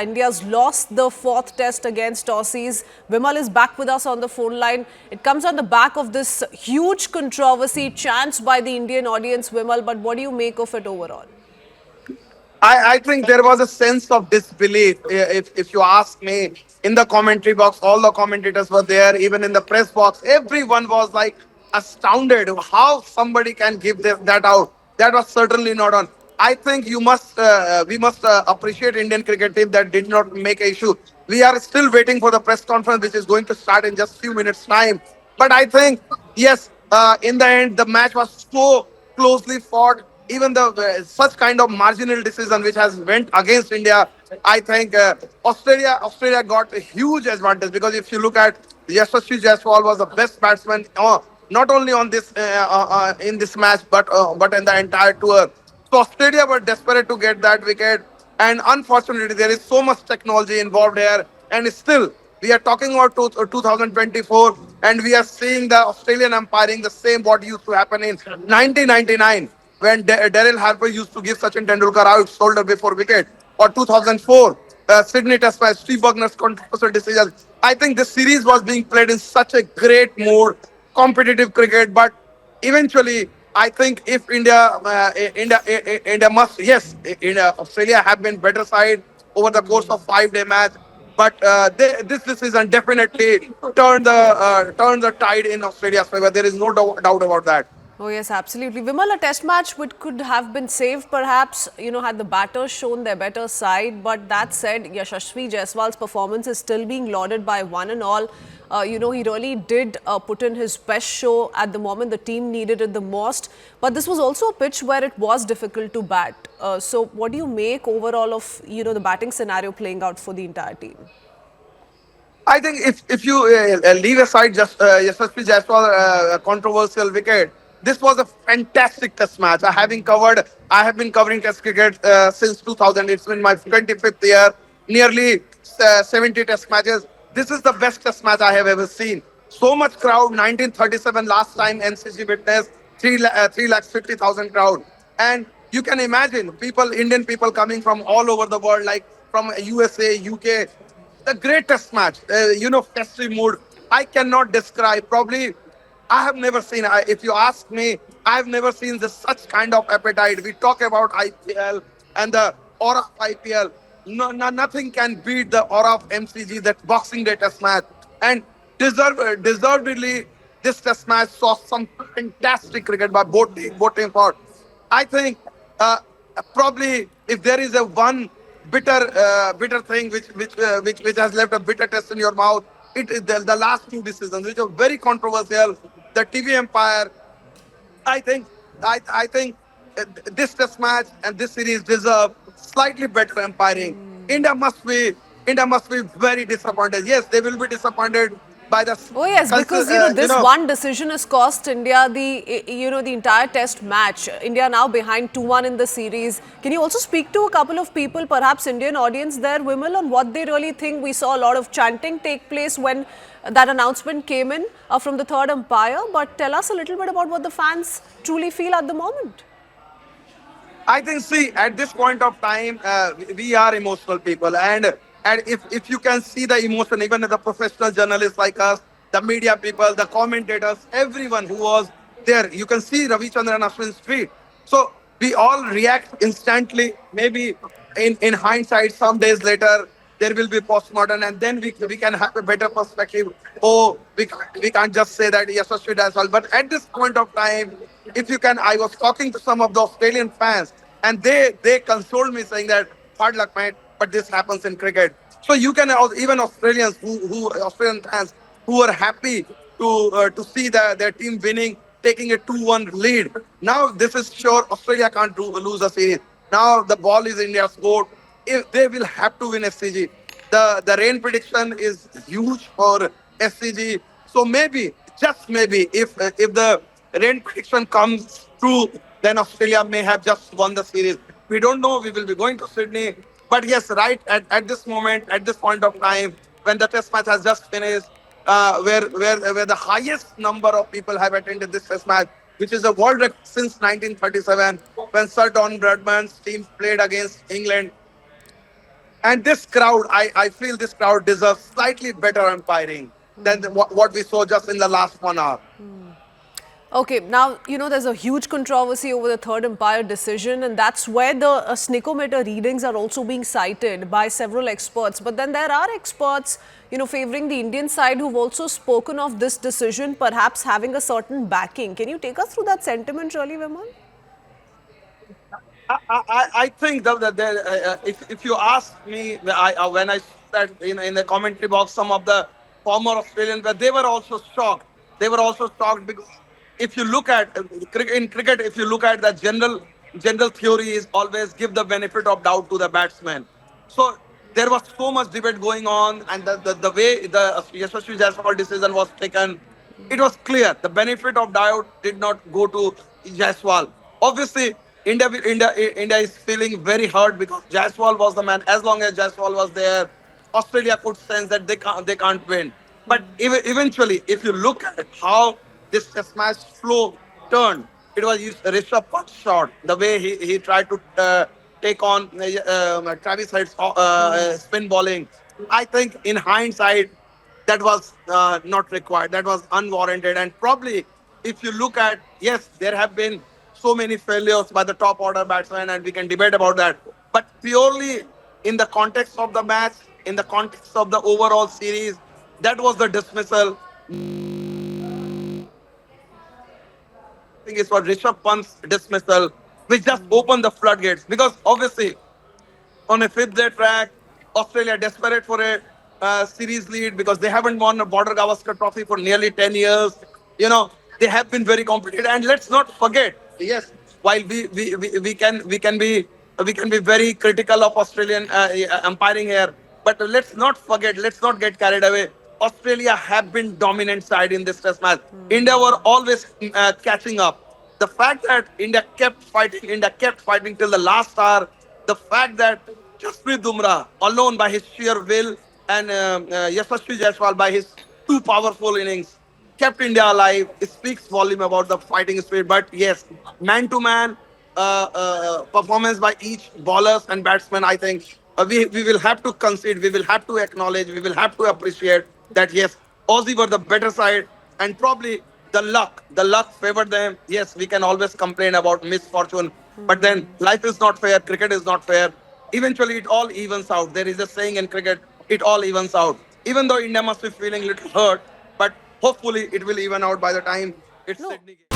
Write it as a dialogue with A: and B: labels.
A: India's lost the fourth test against Aussies. Vimal is back with us on the phone line. It comes on the back of this huge controversy chanced by the Indian audience, Vimal. But what do you make of it overall?
B: I think there was a sense of disbelief. If you ask me, in the commentary box, all the commentators were there, even in the press box, everyone was like astounded how somebody can give that out. That was certainly not on. I think we must appreciate Indian cricket team that did not make a issue. We are still waiting for the press conference, which is going to start in just few minutes time. But I think yes, in the end, the match was so closely fought. Even the such kind of marginal decision which has went against India, I think Australia got a huge advantage because if you look at Yashasvi Jaiswal was the best batsman, not only on this in this match but in the entire tour. So Australia were desperate to get that wicket, and unfortunately there is so much technology involved here, and still we are talking about 2024, and we are seeing the Australian umpiring the same what used to happen in 1999 when Daryl Harper used to give Sachin Tendulkar out shoulder before wicket, or 2004 Sydney Test match, Steve Buckner's controversial decision. I think this series was being played in such a great mood, competitive cricket, but eventually, I think if India must, yes, India, Australia have been better side over the course of 5 day match, but this decision definitely turned the tide in Australia's favor. There is no doubt about that.
A: Oh, yes, absolutely. Vimal, a test match which could have been saved perhaps, had the batters shown their better side. But that said, Yashasvi Jaiswal's performance is still being lauded by one and all. He really did put in his best show at the moment the team needed it the most. But this was also a pitch where it was difficult to bat. So what do you make overall of, the batting scenario playing out for the entire team?
B: I think if you leave aside just Yashasvi Jaiswal controversial wicket, this was a fantastic test match. I have been covering test cricket since 2000. It's been my 25th year, nearly 70 test matches. This is the best test match I have ever seen. So much crowd, 1937 last time NCG witnessed, 3 lakhs 50,000 crowd. And you can imagine Indian people coming from all over the world, like from USA, UK, the greatest match, festive mood. I cannot describe. Probably, I have never seen. If you ask me, I have never seen this such kind of appetite. We talk about IPL and the aura of IPL. Nothing can beat the aura of MCG, that Boxing Day Test match. And deservedly, this Test match saw some fantastic cricket by both teams. I think probably if there is a one bitter thing which has left a bitter taste in your mouth, it is the last two decisions which are very controversial. The TV Empire, I think, I think this test match and this series deserve slightly better umpiring. India must be very disappointed. Yes, they will be disappointed by the
A: Oh yes, because this one decision has cost India the entire test match. India now behind 2-1 in the series. Can you also speak to a couple of people, perhaps Indian audience there, Vimal, on what they really think? We saw a lot of chanting take place when that announcement came in from the third umpire. But tell us a little bit about what the fans truly feel at the moment.
B: I think, see, at this point of time, we are emotional people, and if you can see the emotion, even as the professional journalists like us, the media people, the commentators, everyone who was there, you can see Ravichandran Ashwin's tweet. So we all react instantly. Maybe in hindsight, some days later, there will be postmodern, and then we can have a better perspective. Oh, we can't just say that Yashasvi as well. But at this point of time, if you can, I was talking to some of the Australian fans, and they consoled me saying that hard luck, mate, but this happens in cricket. So you can even Australians who Australian fans who are happy to see their team winning, taking a 2-1 lead. Now this is sure Australia can't lose a series. Now the ball is India's court. If they will have to win SCG, the rain prediction is huge for SCG. So maybe, just maybe, if the rain prediction comes true, then Australia may have just won the series. We don't know. We will be going to Sydney. But yes, right at this moment, at this point of time, when the test match has just finished, where the highest number of people have attended this test match, which is a world record since 1937, when Sir Don Bradman's team played against England. And this crowd, I feel this crowd deserves slightly better umpiring than what we saw just in the last 1 hour.
A: Okay, now, there's a huge controversy over the third umpire decision, and that's where the snickometer readings are also being cited by several experts. But then there are experts, favoring the Indian side who've also spoken of this decision perhaps having a certain backing. Can you take us through that sentiment, really, Vimal?
B: I think that if you ask me, when I said in the commentary box, some of the former Australians, they were also shocked. They were also shocked because if you look at in cricket, if you look at the general theory is always give the benefit of doubt to the batsman. So there was so much debate going on, and the way the Yashasvi Jaiswal decision was taken, it was clear the benefit of doubt did not go to Jaiswal. Obviously, India is feeling very hurt because Jaiswal was the man. As long as Jaiswal was there, Australia could sense that they can't win. But eventually, if you look at how this test match flow turned, it was Rishabh Pant's shot. The way he tried to take on Travis Head's spin bowling. I think in hindsight, that was not required. That was unwarranted. And probably, if you look at, yes, there have been so many failures by the top order batsmen, and we can debate about that. But purely in the context of the match, in the context of the overall series, that was the dismissal. I think it was Rishabh Pant's dismissal, which just opened the floodgates. Because obviously, on a fifth day track. Australia desperate for a series lead because they haven't won a Border Gavaskar Trophy for nearly 10 years. They have been very competitive. And let's not forget, yes, while we can be very critical of Australian umpiring here, but let's not get carried away. Australia have been dominant side in this test match. India were always catching up. The fact that India kept fighting till the last hour, the fact that Jasprit Bumrah alone by his sheer will and Yashasvi Jaiswal by his two powerful innings kept India alive. It speaks volume about the fighting spirit. But yes, man to man performance by each bowlers and batsmen, I think we will have to concede, we will have to acknowledge, we will have to appreciate that yes, Aussie were the better side, and probably the luck favored them. Yes, we can always complain about misfortune, but then life is not fair, cricket is not fair. Eventually, it all evens out. There is a saying in cricket, it all evens out. Even though India must be feeling a little hurt, but hopefully it will even out by the time it's
A: No.
B: Sydney game.